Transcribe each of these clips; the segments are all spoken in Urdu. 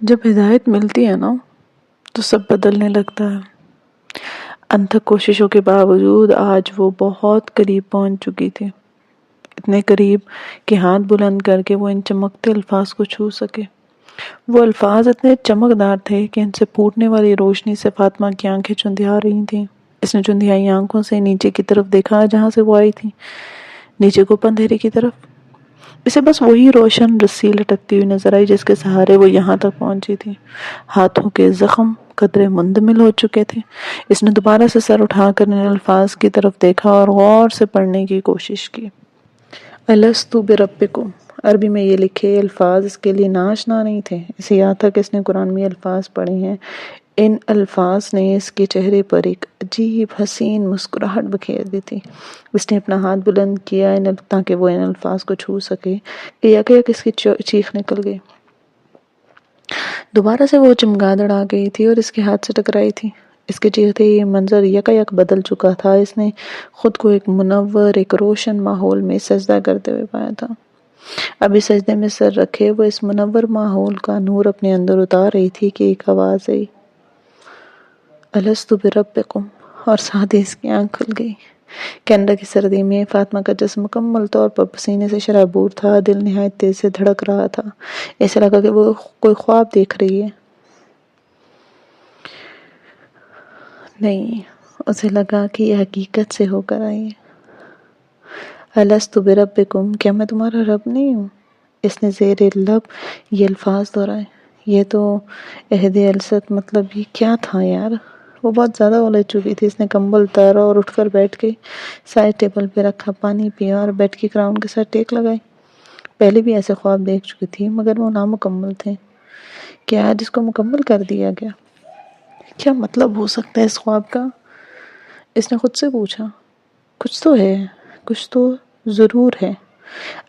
جب ہدایت ملتی ہے نا تو سب بدلنے لگتا ہے۔ انتھک کوششوں کے باوجود آج وہ بہت قریب پہنچ چکی تھی، اتنے قریب کہ ہاتھ بلند کر کے وہ ان چمکتے الفاظ کو چھو سکے۔ وہ الفاظ اتنے چمکدار تھے کہ ان سے پھوٹنے والی روشنی سے فاطمہ کی آنکھیں چندھیا رہی تھیں۔ اس نے چندھیائی آنکھوں سے نیچے کی طرف دیکھا جہاں سے وہ آئی تھی، نیچے کو اندھیرے کی طرف۔ اسے بس وہی روشن رسی لٹکتی ہوئی نظر آئی جس کے سہارے وہ یہاں تک پہنچی تھی۔ ہاتھوں کے زخم قدرے مندمل ہو چکے تھے۔ اس نے دوبارہ سے سر اٹھا کر ان الفاظ کی طرف دیکھا اور غور سے پڑھنے کی کوشش کی۔ الست بربکم، عربی میں یہ لکھے الفاظ اس کے لیے ناشنا نہیں تھے۔ اسے یاد تھا کہ اس نے قرآن میں یہ الفاظ پڑھے ہیں۔ ان الفاظ نے اس کے چہرے پر ایک عجیب حسین مسکراہٹ بکھیر دی تھی۔ اس نے اپنا ہاتھ بلند کیا تاکہ وہ ان الفاظ کو چھو سکے کہ یک اس کی چیخ نکل گئی۔ دوبارہ سے وہ چمگادڑ آ گئی تھی اور اس کے ہاتھ سے ٹکرائی تھی۔ اس کے چیختے یہ منظر یک بدل چکا تھا۔ اس نے خود کو ایک منور، ایک روشن ماحول میں سجدہ کرتے ہوئے پایا تھا۔ ابھی سجدے میں سر رکھے وہ اس منور ماحول کا نور اپنے اندر اتار رہی تھی کہ ایک آواز آئی، الست بربکم، اور ساتھ ہی اس کی آنکھ کھل گئی۔ کینیڈا کی سردی میں فاطمہ کا جسم مکمل طور پر پسینے سے شرابور تھا، دل نہایت تیز سے دھڑک رہا تھا۔ ایسا لگا کہ وہ کوئی خواب دیکھ رہی ہے۔ نہیں، اسے لگا کہ یہ حقیقت سے ہو کر آئی ہے۔ الست بربکم، کیا میں تمہارا رب نہیں ہوں؟ اس نے زیر لب یہ الفاظ دہرائے۔ یہ تو عہد الست، مطلب یہ کیا تھا یار؟ وہ بہت زیادہ الجھ چکی تھی۔ اس نے کمبل اتارا اور اٹھ کر بیٹھ کے سائڈ ٹیبل پہ رکھا پانی پیا اور بیڈ کی کراؤن کے ساتھ ٹیک لگائی۔ پہلے بھی ایسے خواب دیکھ چکی تھی مگر وہ نامکمل تھے۔ کیا آج اس کو مکمل کر دیا گیا؟ کیا مطلب ہو سکتا ہے اس خواب کا؟ اس نے خود سے پوچھا۔ کچھ تو ہے، کچھ تو ضرور ہے۔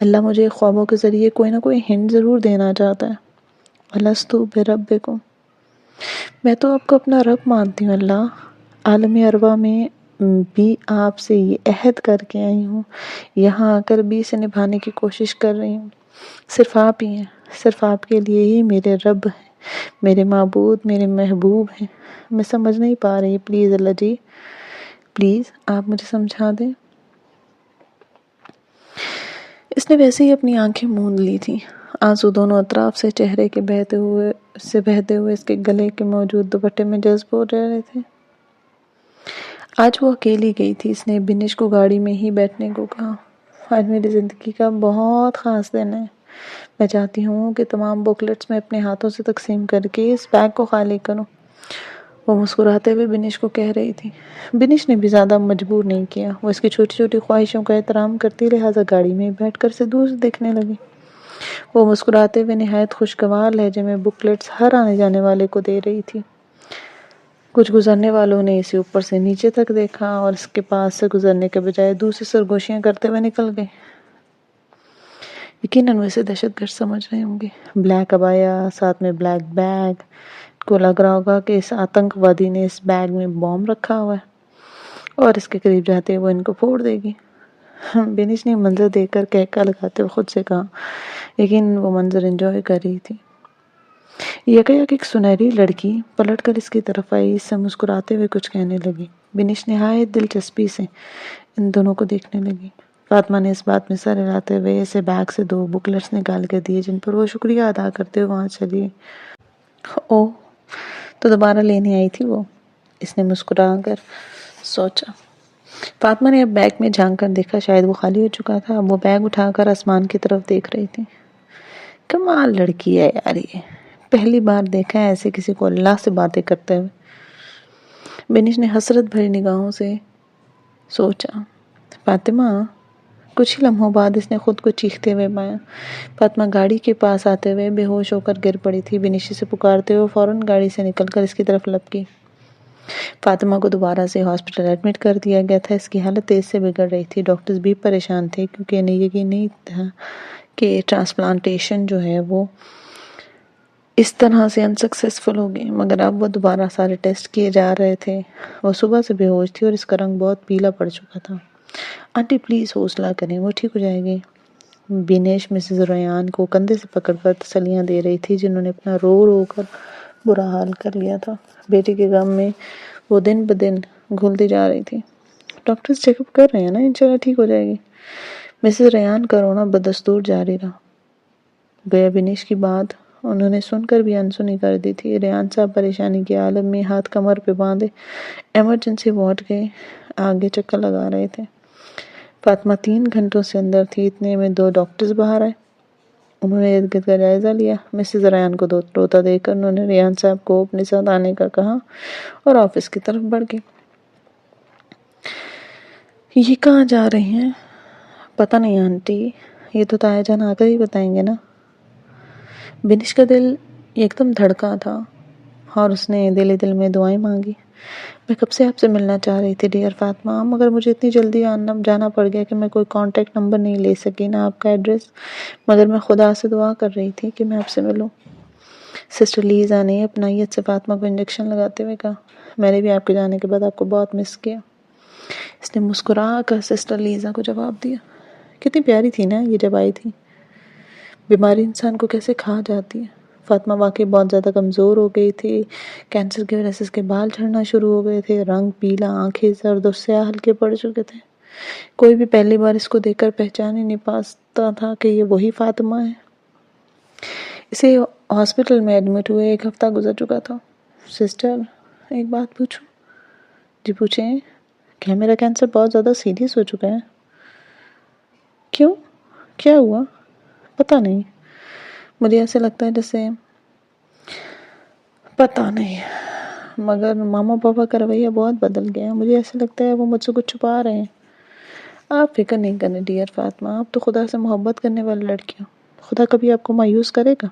اللہ مجھے خوابوں کے ذریعے کوئی نہ کوئی ہنٹ ضرور دینا چاہتا ہے۔ الست بربکم، میں تو آپ کو اپنا رب مانتی ہوں اللہ۔ عالم ارواح میں بھی آپ سے یہ عہد کر کے آئی ہوں، یہاں آ کر بھی اسے نبھانے کی کوشش کر رہی ہوں۔ صرف آپ ہی ہیں، صرف آپ کے لیے ہی میرے رب ہیں، میرے معبود، میرے محبوب ہیں۔ میں سمجھ نہیں پا رہی، پلیز اللہ جی، پلیز آپ مجھے سمجھا دیں۔ اس نے ویسے ہی اپنی آنکھیں موند لی تھیں۔ آنسو دونوں اطراف سے چہرے کے بہتے ہوئے اس کے گلے کے موجود دوپٹے میں جذب ہو رہے تھے۔ آج وہ اکیلی گئی تھی۔ اس نے بنش کو گاڑی میں ہی بیٹھنے کو کہا۔ آج میری زندگی کا بہت خاص دن ہے۔ میں چاہتی ہوں کہ تمام بکلیٹس میں اپنے ہاتھوں سے تقسیم کر کے اس بیگ کو خالی کروں۔ وہ مسکراتے ہوئے بنش کو کہہ رہی تھی۔ بنش نے بھی زیادہ مجبور نہیں کیا۔ وہ اس کی چھوٹی چھوٹی خواہشوں کا احترام کرتی، لہٰذا گاڑی میں بیٹھ کر اسے دور سے دیکھنے لگی۔ وہ مسکراتے ہوئے نہایت خوشگوار لہجے میں بکلیٹس ہر آنے جانے والے کو دے رہی تھی۔ کچھ گزرنے والوں نے اسے اوپر سے نیچے تک دیکھا اور اس کے پاس سے گزرنے کے بجائے دوسری سرگوشیاں کرتے ہوئے نکل گئے۔ یقیناً وہ اسے دہشت گرد سمجھ رہے ہوں گے۔ بلیک عبایا، ساتھ میں بلیک بیگ، کو لگ رہا ہوگا کہ اس آتنک وادی نے اس بیگ میں بام رکھا ہوا ہے اور اس کے قریب جاتے وہ ان کو پھوڑ دے گی۔ بینش نے منظر دیکھ کر کہکا لگاتے ہوئے خود سے کہا، لیکن وہ منظر انجوائے کر رہی تھی۔ یک ایک سنہری لڑکی پلٹ کر اس کی طرف آئی، اس سے مسکراتے ہوئے کچھ کہنے لگی۔ بینش نہایت دلچسپی سے ان دونوں کو دیکھنے لگی۔ فاطمہ نے اس بات میں سر ہلاتے ہوئے اسے بیگ سے 2 بکلیٹس نکال کے دیے جن پر وہ شکریہ ادا کرتے ہوئے وہاں چلی۔ اوہ، تو دوبارہ لینے آئی تھی وہ، اس نے مسکرا کر سوچا۔ فاطمہ نے اب بیگ میں جھانک کر دیکھا، شاید وہ خالی ہو چکا تھا۔ اب وہ بیگ اٹھا کر آسمان کی طرف دیکھ رہی تھی۔ کمال لڑکی ہے یار یہ، پہلی بار دیکھا ہے ایسے کسی کو اللہ سے باتیں کرتے ہوئے۔ بینش نے حسرت بھری نگاہوں سے سوچا۔ فاطمہ، کچھ ہی لمحوں بعد اس نے خود کو چیختے ہوئے پایا۔ فاطمہ گاڑی کے پاس آتے ہوئے بے ہوش ہو کر گر پڑی تھی۔ بینش اسے پکارتے ہوئے فوراً گاڑی سے نکل کر اس کی طرف لپکی۔ فاطمہ کو دوبارہ سے ہاسپٹل ایڈمٹ کر دیا گیا تھا۔ اس کی حالت تیز سے بگڑ رہی تھی۔ ڈاکٹرز بھی پریشان تھے کیونکہ انہیں یقین نہیں تھا کہ ٹرانسپلانٹیشن جو ہے وہ اس طرح سے انسکسیسفل ہوگی، مگر اب وہ دوبارہ سارے ٹیسٹ کیے جا رہے تھے۔ وہ صبح سے بے ہوش تھی اور اس کا رنگ بہت پیلا پڑ چکا تھا۔ آنٹی پلیز حوصلہ کریں، وہ ٹھیک ہو جائے گی۔ بینیش مسز ریان کو کندھے سے پکڑ کر تسلیاں دے رہی تھی، جنہوں نے اپنا رو رو کر برا حال کر لیا تھا۔ بیٹی کے غم میں وہ دن بدن گھلتی جا رہی تھی۔ ڈاکٹرز چیک اپ کر رہے ہیں نا، انشاءاللہ ٹھیک ہو جائے گی۔ مسز ریان کا رونا بدستور جاری رہا۔ گویا بینیش کی بات انہوں نے سن کر بھی انسنی کر دی تھی۔ ریان صاحب پریشانی کے عالم میں ہاتھ کمر پہ باندھے ایمرجنسی وارڈ کے آگے چکر لگا رہے تھے۔ فاطمہ 3 گھنٹوں سے اندر تھی، اتنے میں 2 ڈاکٹرز باہر آئے۔ انہوں نے ارد گرد کا جائزہ لیا۔ مسز ریان کو روتا دیکھ کر انہوں نے ریان صاحب کو اپنے ساتھ آنے کا کہا اور آفس کی طرف بڑھ گئی۔ یہ کہاں جا رہی ہیں؟ پتہ نہیں آنٹی، یہ تو تایا جان آ کر ہی بتائیں گے نا۔ بینیش کا دل ایک دم دھڑکا تھا اور اس نے دل دل میں دعائیں مانگی۔ میں کب سے آپ سے ملنا چاہ رہی تھی ڈیئر فاطمہ، مگر مجھے اتنی جلدی جانا پڑ گیا کہ میں کوئی کانٹیکٹ نمبر نہیں لے سکی، نہ آپ کا ایڈریس، مگر میں خدا سے دعا کر رہی تھی کہ میں آپ سے ملوں۔ سسٹر لیزا نے اپنائیت سے فاطمہ کو انجیکشن لگاتے ہوئے کہا، میں نے بھی آپ کے جانے کے بعد آپ کو بہت مس کیا۔ اس نے مسکرا کر سسٹر لیزا کو جواب دیا۔ کتنی پیاری تھی نا یہ جب آئی تھی۔ بیماری انسان کو کیسے کھا جاتی ہے۔ فاطمہ واقعی بہت زیادہ کمزور ہو گئی تھی۔ کینسر کی وجہ سے اس کے بال جھڑنا شروع ہو گئے تھے، رنگ پیلا، آنکھیں زرد اور سیاہ ہلکے پڑ چکے تھے۔ کوئی بھی پہلی بار اس کو دیکھ کر پہچان ہی نہیں پاتا تھا کہ یہ وہی فاطمہ ہے۔ اسے ہاسپٹل میں ایڈمٹ ہوئے 1 ہفتہ گزر چکا تھا۔ سسٹر، ایک بات پوچھوں؟ جی پوچھیں۔ کیا میرا کینسر بہت زیادہ سیریس ہو چکا ہے؟ کیوں؟ کیا ہوا؟ پتہ نہیں، مجھے ایسے لگتا ہے جیسے، پتہ نہیں، مگر ماما پاپا کا رویہ بہت بدل گیا۔ مجھے ایسے لگتا ہے وہ مجھ سے کچھ چھپا رہے ہیں۔ آپ فکر نہیں کریں ڈیئر فاطمہ، آپ تو خدا سے محبت کرنے والی لڑکی ہو، خدا کبھی آپ کو مایوس کرے گا؟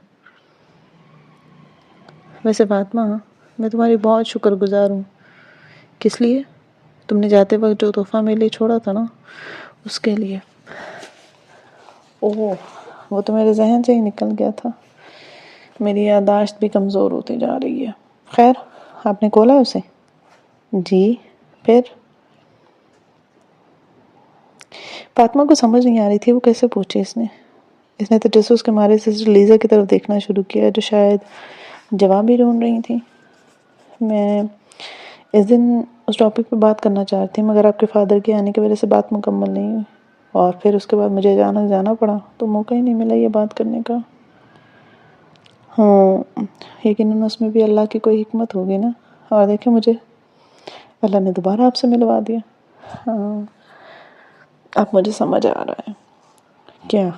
ویسے فاطمہ، میں تمہاری بہت شکر گزار ہوں۔ کس لیے؟ تم نے جاتے وقت جو تحفہ میرے لیے چھوڑا تھا نا، اس کے لیے۔ اوہ، وہ تو میرے ذہن سے ہی نکل گیا تھا۔ میری یادداشت بھی کمزور ہوتی جا رہی ہے۔ خیر، آپ نے کھولا اسے؟ جی، پھر؟ فاطمہ کو سمجھ نہیں آ رہی تھی وہ کیسے پوچھے اس نے تجسس کے مارے سسٹر لیزا کی طرف دیکھنا شروع کیا، جو شاید جواب ہی ڈھونڈ رہی تھی۔ میں اس دن اس ٹاپک پہ بات کرنا چاہتی تھی، مگر آپ کے فادر کے آنے کی وجہ سے بات مکمل نہیں ہوئی، اور پھر اس کے بعد مجھے اچانک جانا پڑا تو موقع ہی نہیں ملا یہ بات کرنے کا۔ ہاں، یقیناً اس میں بھی اللہ کی کوئی حکمت ہوگی نا، اور دیکھیں مجھے اللہ نے دوبارہ آپ سے ملوا دیا۔ ہاں، اب مجھے سمجھ آ رہا ہے۔ کیا؟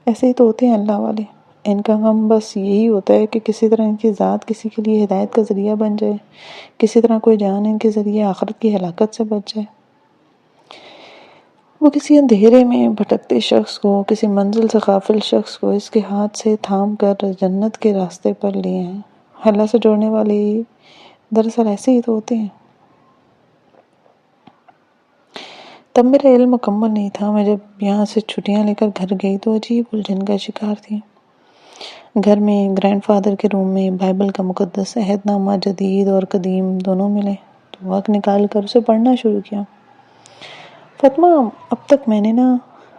ایسے ہی تو ہوتے ہیں اللہ والے، ان کا غم بس یہی ہوتا ہے کہ کسی طرح ان کی ذات کسی کے لیے ہدایت کا ذریعہ بن جائے، کسی طرح کوئی جان ان کے ذریعے آخرت کی ہلاکت سے بچ جائے۔ وہ کسی اندھیرے میں بھٹکتے شخص کو، کسی منزل سے غافل شخص کو اس کے ہاتھ سے تھام کر جنت کے راستے پر لیے ہیں۔ اللہ سے جوڑنے والے دراصل ایسے ہی تو ہوتے ہیں۔ تب میرا علم مکمل نہیں تھا۔ میں جب یہاں سے چھٹیاں لے کر گھر گئی تو عجیب الجھن کا شکار تھی۔ گھر میں گرینڈ فادر کے روم میں بائبل کا مقدس عہد نامہ جدید اور قدیم دونوں ملے تو وقت نکال کر اسے پڑھنا شروع کیا۔ فاطمہ، اب تک میں نے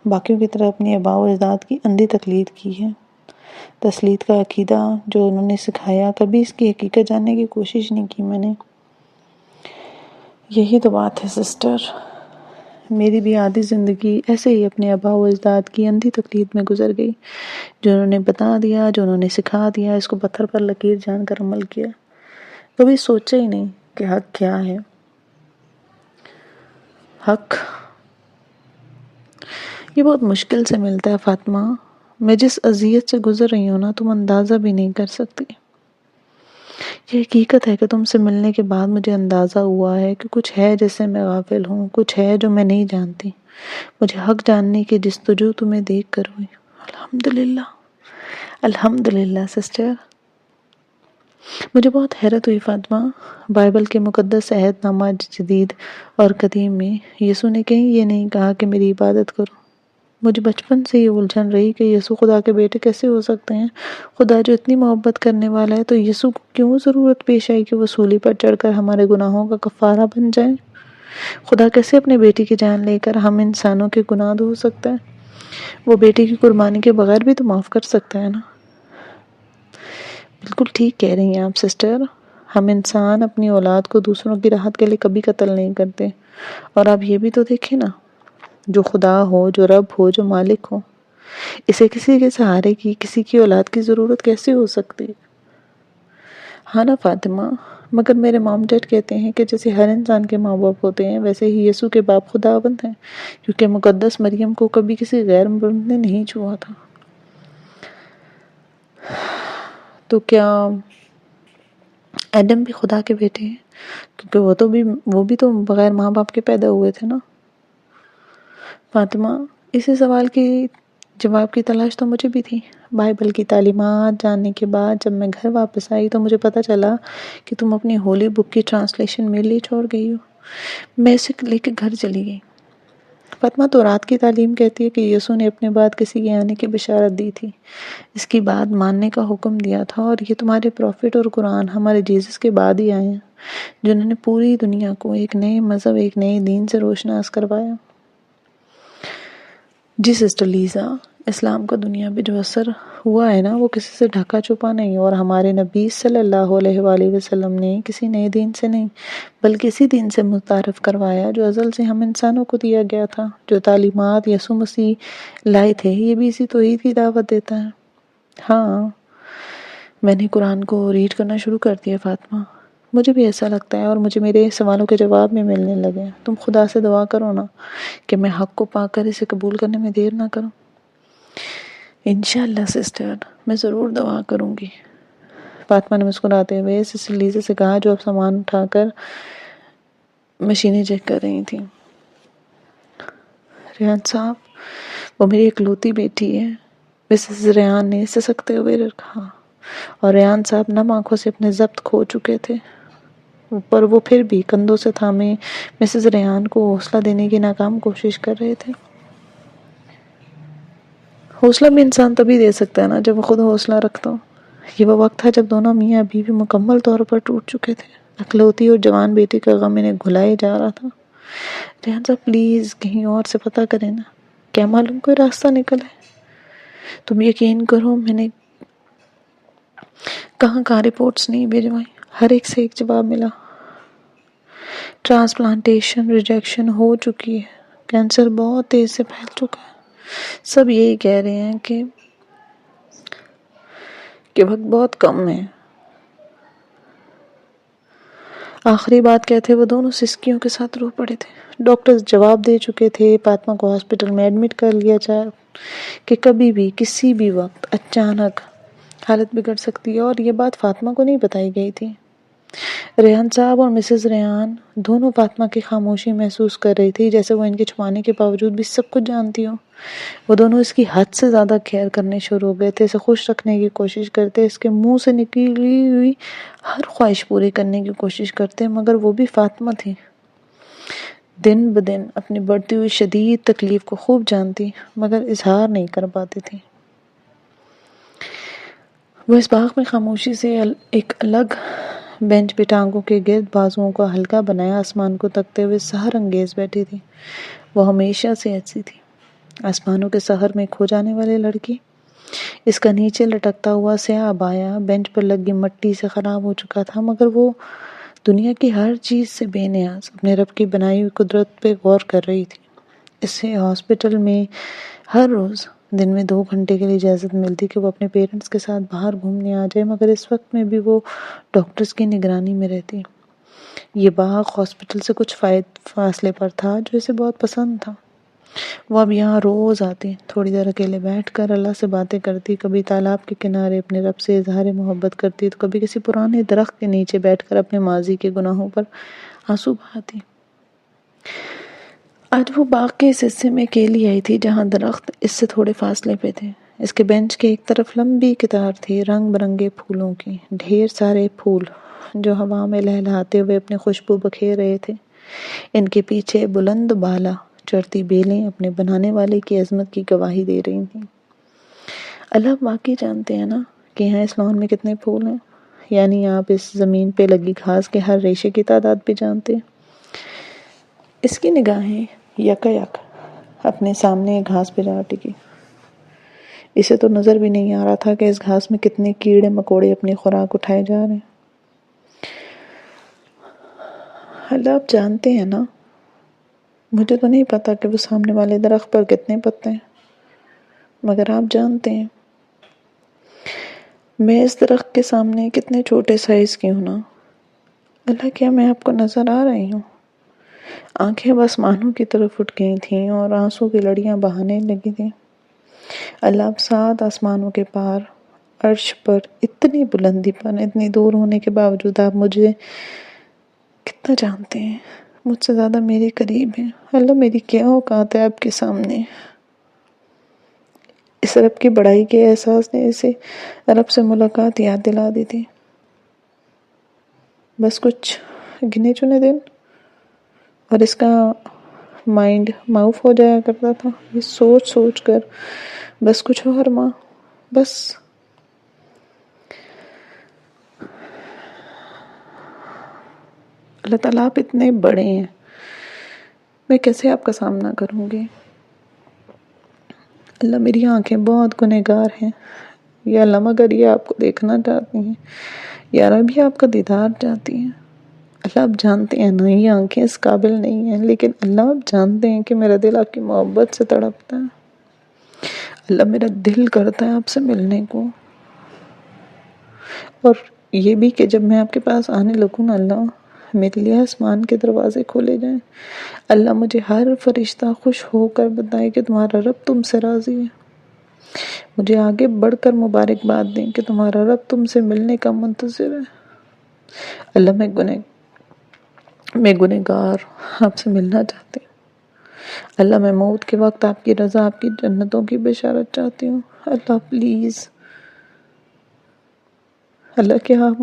باقیوں کی طرح اپنی آباء و اجداد کی اندھی تقلید کی ہے۔ تسلیت کا عقیدہ جو انہوں نے سکھایا، کبھی اس کی حقیقت جاننے کی کوشش نہیں کی میں نے۔ یہی تو بات ہے سسٹر، میری بھی آدھی زندگی ایسے ہی اپنے آباء و اجداد کی اندھی تقلید میں گزر گئی۔ جو انہوں نے بتا دیا، جو انہوں نے سکھا دیا، اس کو پتھر پر لکیر جان کر عمل کیا۔ کبھی سوچا ہی نہیں کہ حق کیا ہے۔ حق یہ بہت مشکل سے ملتا ہے فاطمہ۔ میں جس اذیت سے گزر رہی ہوں تم اندازہ بھی نہیں کر سکتی۔ یہ حقیقت ہے کہ تم سے ملنے کے بعد مجھے اندازہ ہوا ہے کہ کچھ ہے جس سے میں غافل ہوں، کچھ ہے جو میں نہیں جانتی۔ مجھے حق جاننے کی جستجو تمہیں دیکھ کر ہوئی۔ الحمدللہ، الحمدللہ سسٹر۔ مجھے بہت حیرت ہوئی فاطمہ۔ بائبل کے مقدس عہد نامہ جدید اور قدیم میں یسوع نے کہیں یہ نہیں کہا کہ میری عبادت کرو۔ مجھے بچپن سے یہ الجھن رہی کہ یسوع خدا کے بیٹے کیسے ہو سکتے ہیں۔ خدا جو اتنی محبت کرنے والا ہے تو یسوع کو کیوں ضرورت پیش آئی کہ وہ صلیب پر چڑھ کر ہمارے گناہوں کا کفارہ بن جائے۔ خدا کیسے اپنے بیٹی کی جان لے کر ہم انسانوں کے گناہ دھو سکتا ہے؟ وہ بیٹی کی قربانی کے بغیر بھی تو معاف کر سکتا ہے نا۔ بالکل ٹھیک کہہ رہی ہیں آپ سسٹر، ہم انسان اپنی اولاد کو دوسروں کی راحت کے لیے کبھی قتل نہیں کرتے۔ اور آپ یہ بھی تو دیکھیں نا، جو خدا ہو، جو رب ہو، جو مالک ہو، اسے کسی کے سہارے کی، کسی کی اولاد کی ضرورت کیسے ہو سکتی؟ ہاں نا فاطمہ، مگر میرے مام ڈیڈ کہتے ہیں کہ جیسے ہر انسان کے ماں باپ ہوتے ہیں ویسے ہی یسوع کے باپ خداوند ہیں، کیونکہ مقدس مریم کو کبھی کسی غیر مرد نے نہیں چھوا تھا۔ تو کیا ایڈم بھی خدا کے بیٹے ہیں؟ کیونکہ وہ بھی تو بغیر ماں باپ کے پیدا ہوئے تھے نا۔ فاطمہ، اسی سوال کی جواب کی تلاش تو مجھے بھی تھی۔ بائبل کی تعلیمات جاننے کے بعد جب میں گھر واپس آئی تو مجھے پتا چلا کہ تم اپنی ہولی بک کی ٹرانسلیشن میرے لیے چھوڑ گئی ہو۔ میں اسے لے کے گھر چلی گئی۔ فاطمہ، تورات کی تعلیم کہتی ہے کہ یسوع نے اپنے بعد کسی کے آنے کی بشارت دی تھی، اس کی بات ماننے کا حکم دیا تھا، اور یہ تمہارے پروفٹ اور قرآن ہمارے جیزس کے بعد ہی آئے ہیں، جنہوں نے پوری دنیا کو ایک نئے مذہب، ایک نئے دین سے روشناس کروایا۔ جی سسٹر لیزا، اسلام کا دنیا پہ جو اثر ہوا ہے نا، وہ کسی سے ڈھکا چھپا نہیں، اور ہمارے نبی صلی اللہ علیہ وآلہ وسلم نے کسی نئے دین سے نہیں بلکہ اسی دین سے متعارف کروایا جو ازل سے ہم انسانوں کو دیا گیا تھا۔ جو تعلیمات یسوع مسیح لائے تھے یہ بھی اسی توحید کی دعوت دیتا ہے۔ ہاں، میں نے قرآن کو ریڈ کرنا شروع کر دیا فاطمہ، مجھے بھی ایسا لگتا ہے، اور مجھے میرے سوالوں کے جواب میں ملنے لگے۔ تم خدا سے دعا کرو نا کہ میں حق کو پا کر اسے قبول کرنے میں دیر نہ کروں۔ انشاءاللہ سسٹر، میں ضرور دعا کروں گی۔ فاطمہ نے مسکراتے ہوئے سسٹر لیزا سے کہا جو اب سامان اٹھا کر مشینیں چیک کر رہی تھیں۔ ریحان صاحب، وہ میری اکلوتی بیٹی ہے، مسز ریحان نے سسکتے ہوئے کہا، اور ریحان صاحب نم آنکھوں سے اپنے ضبط کھو چکے تھے، پر وہ پھر بھی کندھوں سے تھامے مسز ریحان کو حوصلہ دینے کی ناکام کوشش کر رہے تھے۔ حوصلہ بھی انسان تبھی دے سکتا ہے نا جب وہ خود حوصلہ رکھتا ہو۔ یہ وہ وقت تھا جب دونوں میاں بیوی مکمل طور پر ٹوٹ چکے تھے۔ اکلوتی اور جوان بیٹی کا غم انہیں گھلائے جا رہا تھا۔ ریحان صاحب پلیز کہیں اور سے پتہ کریں نا، کیا معلوم کوئی راستہ نکل ہے۔ تم یقین کرو میں نے کہاں رپورٹس نہیں بھیجوائی، ہر ایک سے ایک جواب ملا۔ ٹرانسپلانٹیشن ریجیکشن ہو چکی ہے، کینسر بہت تیز سے پھیل چکا ہے، سب یہی کہہ رہے ہیں کہ وقت بہت کم ہے۔ آخری بات کہتے وہ دونوں سسکیوں کے ساتھ رو پڑے تھے۔ ڈاکٹرز جواب دے چکے تھے فاطمہ کو ہاسپٹل میں ایڈمٹ کر لیا جائے کہ کبھی بھی کسی بھی وقت اچانک حالت بگڑ سکتی ہے، اور یہ بات فاطمہ کو نہیں بتائی گئی تھی۔ ریحان صاحب اور مسز ریحان دونوں فاطمہ کی خاموشی محسوس کر رہی تھی، جیسے وہ ان کے چھپانے کے باوجود بھی سب کچھ جانتی ہو۔ وہ دونوں اس کی حد سے زیادہ کیئر کرنے شروع ہو گئے تھے، اسے خوش رکھنے کی کوشش کرتے، اس کے منہ سے نکلی ہوئی ہر خواہش پوری کرنے کی کوشش کرتے، مگر وہ بھی فاطمہ تھی، دن بدن اپنی بڑھتی ہوئی شدید تکلیف کو خوب جانتی، مگر اظہار نہیں کر پاتی تھی۔ وہ اس باغ میں خاموشی سے ایک الگ بینچ پہ ٹانگوں کے گرد بازوؤں کا ہلکا بنایا آسمان کو تکتے ہوئے سحر انگیز بیٹھی تھی۔ وہ ہمیشہ سے ایسی تھی، آسمانوں کے سحر میں کھو جانے والی لڑکی۔ اس کا نیچے لٹکتا ہوا سیاہ عبایا بینچ پر لگی مٹی سے خراب ہو چکا تھا، مگر وہ دنیا کی ہر چیز سے بے نیاز اپنے رب کی بنائی ہوئی قدرت پہ غور کر رہی تھی۔ اسے ہاسپٹل میں ہر روز دن میں 2 گھنٹے کے لیے اجازت ملتی کہ وہ اپنے پیرنٹس کے ساتھ باہر گھومنے آ جائے، مگر اس وقت میں بھی وہ ڈاکٹرز کی نگرانی میں رہتی۔ یہ باغ ہاسپٹل سے کچھ فاصلے پر تھا جو اسے بہت پسند تھا۔ وہ اب یہاں روز آتی، تھوڑی دیر اکیلے بیٹھ کر اللہ سے باتیں کرتی، کبھی تالاب کے کنارے اپنے رب سے اظہار محبت کرتی، تو کبھی کسی پرانے درخت کے نیچے بیٹھ کر اپنے ماضی کے گناہوں پر آنسو بہاتی۔ آج وہ باغ کے اس حصے میں اکیلی آئی تھی جہاں درخت اس سے تھوڑے فاصلے پہ تھے۔ اس کے بینچ کے ایک طرف لمبی قطار تھی رنگ برنگے پھولوں کی، ڈھیر سارے پھول جو ہوا میں لہلہاتے ہوئے اپنی خوشبو بکھیر رہے تھے۔ ان کے پیچھے بلند بالا چڑھتی بیلیں اپنے بنانے والے کی عظمت کی گواہی دے رہی تھیں۔ اللہ واقعی جانتے ہیں نا کہ یہاں اس لان میں کتنے پھول ہیں، یعنی آپ اس زمین پہ لگی گھاس کے ہر ریشے کی تعداد بھی جانتے ہیں۔ اس کی نگاہیں یک اپنے سامنے گھاس پہ جا ٹکی۔ اسے تو نظر بھی نہیں آ رہا تھا کہ اس گھاس میں کتنے کیڑے مکوڑے اپنی خوراک اٹھائے جا رہے ہیں۔ اللہ آپ جانتے ہیں نا، مجھے تو نہیں پتا کہ وہ سامنے والے درخت پر کتنے پتے ہیں، مگر آپ جانتے ہیں میں اس درخت کے سامنے کتنے چھوٹے سائز کی ہوں نا۔ اللہ کیا میں آپ کو نظر آ رہی ہوں؟ آنکھیں بس مانو کی طرف اٹھ گئی تھیں اور آنسوں کی لڑیاں بہانے لگی تھیں۔ اللہ آپ 7 آسمانوں کے پار عرش پر اتنی بلندی پر اتنی دور ہونے کے باوجود آپ مجھے کتنا جانتے ہیں، مجھ سے زیادہ میرے قریب ہیں۔ اللہ میری کیا اوقات ہے آپ کے سامنے؟ اس رب کی بڑائی کے احساس نے اسے رب سے ملاقات یاد دلا دی تھی۔ بس کچھ گنے چنے دن اور اس کا مائنڈ معاف ہو جایا کرتا تھا، یہ سوچ سوچ کر بس کچھ اور ماں، بس اللہ تعالیٰ آپ اتنے بڑے ہیں، میں کیسے آپ کا سامنا کروں گی؟ اللہ میری آنکھیں بہت گنہگار ہیں، یا اللہ مگر یہ آپ کو دیکھنا چاہتی ہیں، یا رب بھی آپ کا دیدار چاہتی ہیں۔ اللہ آپ جانتے ہیں نا یہ آنکھیں اس قابل نہیں ہیں، لیکن اللہ آپ جانتے ہیں کہ میرا دل آپ کی محبت سے تڑپتا ہے۔ اللہ میرا دل کرتا ہے آپ سے ملنے کو، اور یہ بھی کہ جب میں آپ کے پاس آنے لگوں نا اللہ، میرے لیے آسمان کے دروازے کھولے جائیں۔ اللہ مجھے ہر فرشتہ خوش ہو کر بتائے کہ تمہارا رب تم سے راضی ہے۔ مجھے آگے بڑھ کر مبارکباد دیں کہ تمہارا رب تم سے ملنے کا منتظر ہے۔ اللہ میں گنہگار آپ سے ملنا چاہتی ہوں۔ اللہ میں موت کے وقت آپ کی رضا، آپ کی جنتوں کی بشارت چاہتی ہوں۔ اللہ پلیز، اللہ کیا آپ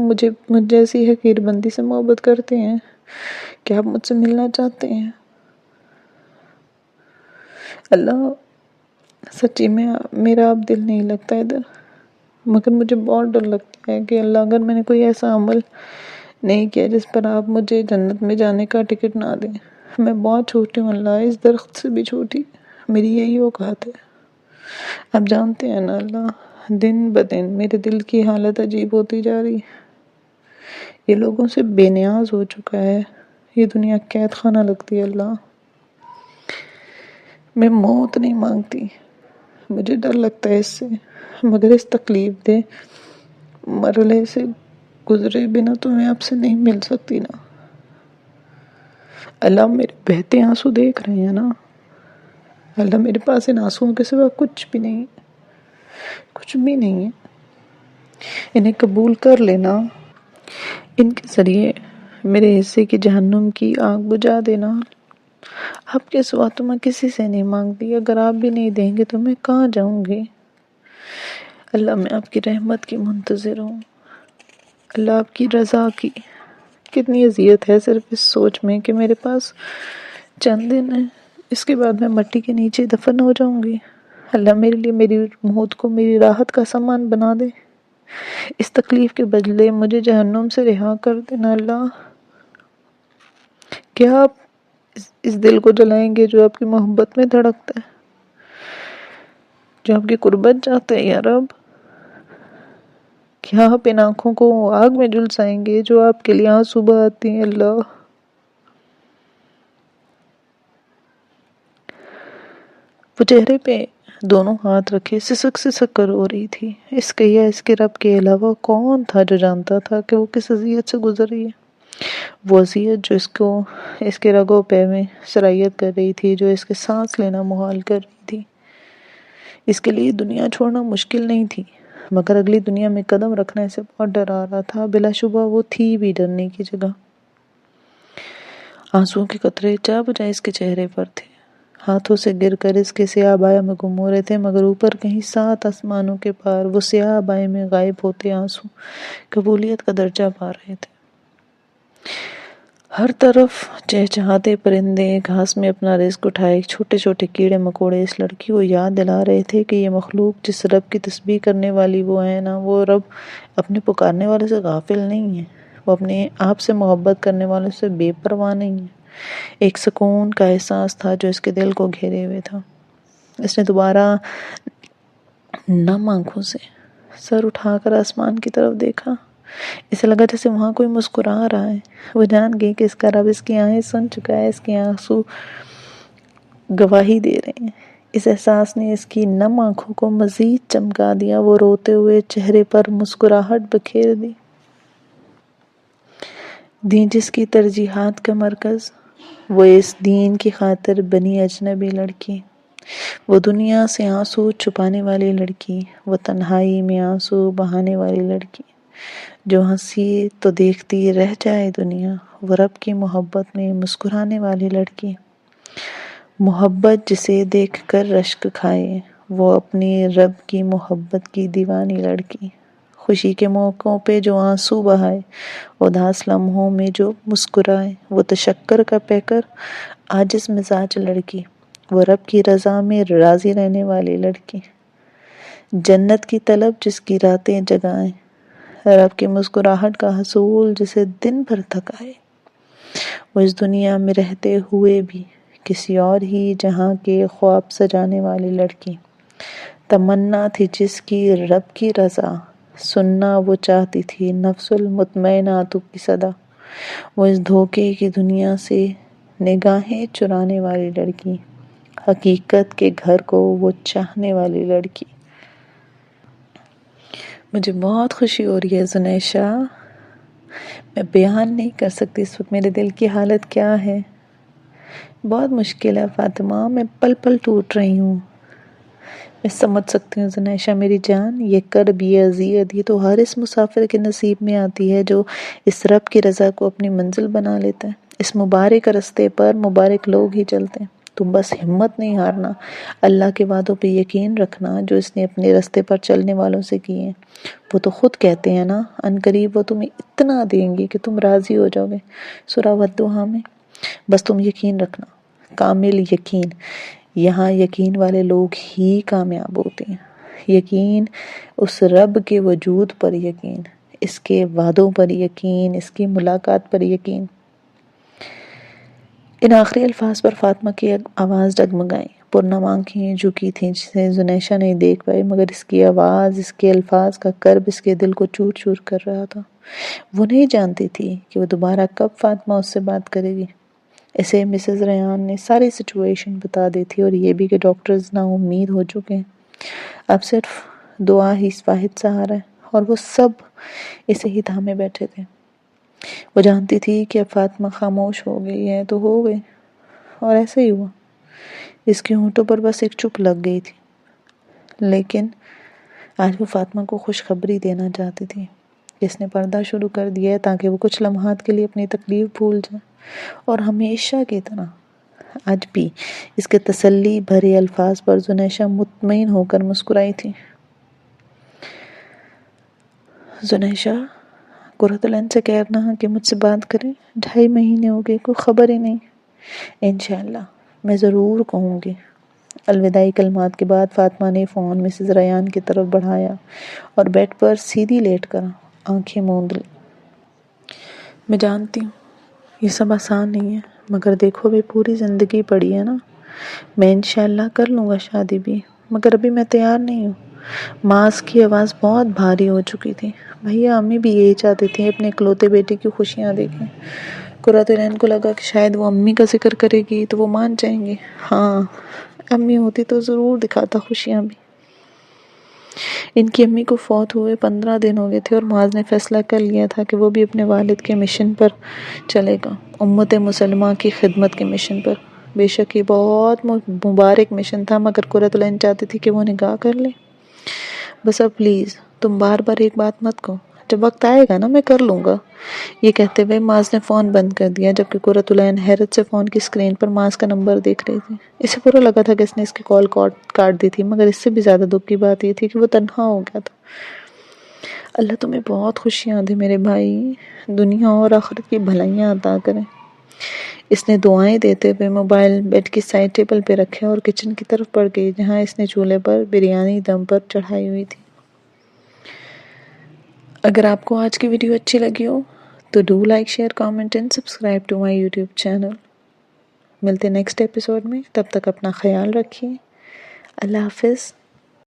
مجھ جیسی حقیر بندی سے محبت کرتے ہیں؟ کیا آپ مجھ سے ملنا چاہتے ہیں؟ اللہ سچی میں میرا اب دل نہیں لگتا ادھر، مگر مجھے بہت ڈر لگتا ہے کہ اللہ اگر میں نے کوئی ایسا عمل نہیں کیا جس پر آپ مجھے جنت میں جانے کا ٹکٹ نہ دیں۔ میں بہت چھوٹی ہوں اللہ، اس درخت سے بھی چھوٹی، میری یہی اوقات ہے۔ آپ جانتے ہیں نا اللہ، دن بدن میرے دل کی حالت عجیب ہوتی جا رہی ہے۔ یہ لوگوں سے بے نیاز ہو چکا ہے، یہ دنیا قید خانہ لگتی ہے اللہ۔ میں موت نہیں مانگتی، مجھے ڈر لگتا ہے اس سے، مگر اس تکلیف دہ مرحلے سے گزرے بنا تو میں آپ سے نہیں مل سکتی نا۔ اللہ میرے بہتے آنسو دیکھ رہے ہیں نا، اللہ میرے پاس ان آنسوؤں کے سوا کچھ بھی نہیں، کچھ بھی نہیں ہے۔ انہیں قبول کر لینا، ان کے ذریعے میرے حصے کی جہنم کی آگ بجھا دینا۔ آپ کے سوا تو میں کسی سے نہیں مانگتی، اگر آپ بھی نہیں دیں گے تو میں کہاں جاؤں گی؟ اللہ میں آپ کی رحمت کی منتظر ہوں۔ اللہ آپ کی رضا کی کتنی اذیت ہے صرف اس سوچ میں کہ میرے پاس چند دن ہیں، اس کے بعد میں مٹی کے نیچے دفن ہو جاؤں گی۔ اللہ میرے لیے میری موت کو میری راحت کا سامان بنا دے، اس تکلیف کے بدلے مجھے جہنم سے رہا کر دینا اللہ۔ کیا آپ اس دل کو جلائیں گے جو آپ کی محبت میں دھڑکتا ہے، جو آپ کی قربت چاہتا ہے یا رب؟ کیا آپ ان آنکھوں کو آگ میں جھلسائیں گے جو آپ کے لیے آنسو بہاتی ہیں اللہ؟ وہ چہرے پہ دونوں ہاتھ رکھے سسک سسک کر رو رہی تھی۔ اس کے یا اس کے رب کے علاوہ کون تھا جو جانتا تھا کہ وہ کس اذیت سے گزر رہی ہے؟ وہ اذیت جو اس کے رگوں پہ میں سرایت کر رہی تھی، جو اس کے سانس لینا محال کر رہی تھی۔ اس کے لیے دنیا چھوڑنا مشکل نہیں تھی، مگر اگلی دنیا میں قدم رکھنے سے بہت ڈر آ رہا تھا۔ بلا شبہ وہ تھی بھی ڈرنے کی جگہ۔ آنسوؤں کے قطرے جا بجا اس کے چہرے پر تھے، ہاتھوں سے گر کر اس کے سیاہ ابایا میں گم ہو رہے تھے، مگر اوپر کہیں 7 آسمانوں کے پار وہ سیاہ ابائے میں غائب ہوتے آنسو قبولیت کا درجہ پا رہے تھے۔ ہر طرف چہچہاتے پرندے گھاس میں اپنا رزق اٹھائے، چھوٹے چھوٹے کیڑے مکوڑے اس لڑکی کو یاد دلا رہے تھے کہ یہ مخلوق جس رب کی تسبیح کرنے والی وہ ہے نا، وہ رب اپنے پکارنے والے سے غافل نہیں ہے، وہ اپنے آپ سے محبت کرنے والے سے بے پرواہ نہیں ہے۔ ایک سکون کا احساس تھا جو اس کے دل کو گھیرے ہوئے تھا۔ اس نے دوبارہ نم آنکھوں سے سر اٹھا کر آسمان کی طرف دیکھا۔ اسے لگا جیسے وہاں کوئی مسکرا رہا ہے۔ وہ جان گئی کہ اس کا رب اس کی آہیں سن چکا ہے، اس کی آنسو گواہی دے رہے ہیں۔ اس احساس نے اس کی نم آنکھوں کو مزید چمکا دیا۔ وہ روتے ہوئے چہرے پر مسکراہٹ بکھیر دی۔ دین جس کی ترجیحات کا مرکز، وہ اس دین کی خاطر بنی اجنبی لڑکی، وہ دنیا سے آنسو چھپانے والی لڑکی، وہ تنہائی میں آنسو بہانے والی لڑکی، جو ہنسی تو دیکھتی رہ جائے دنیا، وہ رب کی محبت میں مسکرانے والی لڑکی، محبت جسے دیکھ کر رشک کھائے، وہ اپنی رب کی محبت کی دیوانی لڑکی، خوشی کے موقعوں پہ جو آنسو بہائے، اداس لمحوں میں جو مسکرائے، وہ تشکر کا پیکر عاجز مزاج لڑکی، وہ رب کی رضا میں راضی رہنے والی لڑکی، جنت کی طلب جس کی راتیں جگائے، رب کی مسکراہٹ کا حصول جسے دن بھر تھکائے، وہ اس دنیا میں رہتے ہوئے بھی کسی اور ہی جہاں کے خواب سجانے والی لڑکی، تمنا تھی جس کی رب کی رضا، سننا وہ چاہتی تھی نفس المطمئنات کی صدا، وہ اس دھوکے کی دنیا سے نگاہیں چرانے والی لڑکی، حقیقت کے گھر کو وہ چاہنے والی لڑکی۔ مجھے بہت خوشی ہو رہی ہے زنیشا، میں بیان نہیں کر سکتی اس وقت میرے دل کی حالت کیا ہے۔ بہت مشکل ہے فاطمہ، میں پل پل ٹوٹ رہی ہوں۔ میں سمجھ سکتی ہوں زنیشا میری جان، یہ کرب، یہ اذیت، یہ تو ہر اس مسافر کے نصیب میں آتی ہے جو اس رب کی رضا کو اپنی منزل بنا لیتا ہے۔ اس مبارک رستے پر مبارک لوگ ہی چلتے ہیں۔ تم بس ہمت نہیں ہارنا، اللہ کے وعدوں پہ یقین رکھنا جو اس نے اپنے رستے پر چلنے والوں سے کیے ہیں۔ وہ تو خود کہتے ہیں نا، ان قریب وہ تمہیں اتنا دیں گے کہ تم راضی ہو جاؤ گے، سورہ والضحیٰ میں۔ بس تم یقین رکھنا، کامل یقین۔ یہاں یقین والے لوگ ہی کامیاب ہوتے ہیں۔ یقین، اس رب کے وجود پر یقین، اس کے وعدوں پر یقین، اس کی ملاقات پر یقین۔ ان آخری الفاظ پر فاطمہ کی آواز ڈگمگائی، پرنم آنکھیں جھکی تھیں جسے زنیشا نہیں دیکھ پائی، مگر اس کی آواز، اس کے الفاظ کا کرب اس کے دل کو چور چور کر رہا تھا۔ وہ نہیں جانتی تھی کہ وہ دوبارہ کب فاطمہ اس سے بات کرے گی۔ اسے مسز ریان نے ساری سچویشن بتا دی تھی، اور یہ بھی کہ ڈاکٹرز نا امید ہو چکے ہیں، اب صرف دعا ہی واحد سہارا ہے، اور وہ سب اسے ہی تھامے بیٹھے تھے۔ وہ جانتی تھی کہ اب فاطمہ خاموش ہو گئی ہے تو ہو گئی، اور ایسا ہی ہوا۔ اس کے ہونٹوں پر بس ایک چپ لگ گئی تھی، لیکن آج وہ فاطمہ کو خوشخبری دینا چاہتی تھی کہ اس نے پردہ شروع کر دیا ہے، تاکہ وہ کچھ لمحات کے لیے اپنی تکلیف بھول جائے، اور ہمیشہ کی طرح آج بھی اس کے تسلی بھرے الفاظ پر زنیشا مطمئن ہو کر مسکرائی تھی۔ زنیشا، قرۃ العین سے کہنا کہ مجھ سے بات کریں، 2.5 مہینے ہو گئے، کوئی خبر ہی نہیں۔ انشاءاللہ میں ضرور کہوں گی۔ الوداعی کلمات کے بعد فاطمہ نے فون مسز ریان کی طرف بڑھایا اور بیڈ پر سیدھی لیٹ کر آنکھیں موند لی۔ میں جانتی ہوں یہ سب آسان نہیں ہے، مگر دیکھو بھی پوری زندگی پڑی ہے نا۔ میں انشاءاللہ کر لوں گا شادی بھی، مگر ابھی میں تیار نہیں ہوں۔ ماس کی آواز بہت بھاری ہو چکی تھی۔ بھیا امی بھی یہی چاہتی تھی اپنے اکلوتے بیٹے کی خوشیاں دیکھیں۔ قرۃ العین کو لگا کہ شاید وہ امی کا ذکر کرے گی تو وہ مان جائیں گے۔ ہاں، امی ہوتی تو ضرور دکھاتا خوشیاں بھی۔ ان کی امی کو فوت ہوئے 15 دن ہو گئے تھے، اور معاذ نے فیصلہ کر لیا تھا کہ وہ بھی اپنے والد کے مشن پر چلے گا، امت مسلمہ کی خدمت کے مشن پر۔ بے شک یہ بہت مبارک مشن تھا، مگر قرۃ العین چاہتی تھی کہ وہ نکاح کر لے۔ بس اب پلیز تم بار بار ایک بات مت کہو، جب وقت آئے گا نا میں کر لوں گا۔ یہ کہتے ہوئے معاذ نے فون بند کر دیا، جبکہ قرۃ العین حیرت سے فون کی اسکرین پر معاذ کا نمبر دیکھ رہی تھی۔ اسے برا لگا تھا کہ اس نے اس کی کال کاٹ دی تھی، مگر اس سے بھی زیادہ دکھ کی بات یہ تھی کہ وہ تنہا ہو گیا تھا۔ اللہ تمہیں بہت خوشیاں دے میرے بھائی، دنیا اور آخرت کی بھلائیاں عطا کرے۔ اس نے دعائیں دیتے ہوئے موبائل بیڈ کی سائڈ ٹیبل پہ رکھے اور کچن کی طرف بڑھ گئی، جہاں اس نے چولہے پر بریانی دم پر چڑھائی ہوئی تھی۔ اگر آپ کو آج کی ویڈیو اچھی لگی ہو تو do like, share, comment and subscribe to my YouTube channel. ملتے نیکسٹ ایپیسوڈ میں، تب تک اپنا خیال رکھیے۔ اللہ حافظ۔